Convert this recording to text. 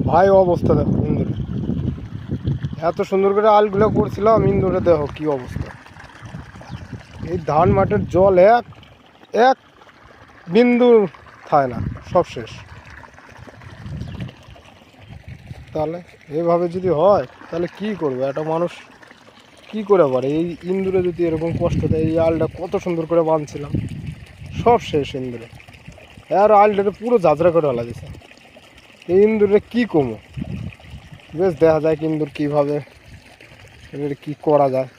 ভাই অবস্থা দেখো ইন্দুরে, এত সুন্দর করে আলগুলো করছিলাম, ইন্দুরে দেখো কি অবস্থা। এই ধান মাঠের জল এক এক বিন্দু থাকে না, সব শেষ। তাহলে এভাবে যদি হয় তাহলে কি করবে একটা মানুষ, কি করে পারে? এই ইন্দুরে যদি এরকম কষ্ট দেয়, এই আলটা কত সুন্দর করে বাঁধছিলাম, সব শেষ ইন্দুরে। আর আলটাতে পুরো ঝাঁঝরা করে ফেলা দিছে। এই ইন্দুরে কি কমো, বেশ দেখা যায় ইন্দুর কীভাবে এর কী করা যায়।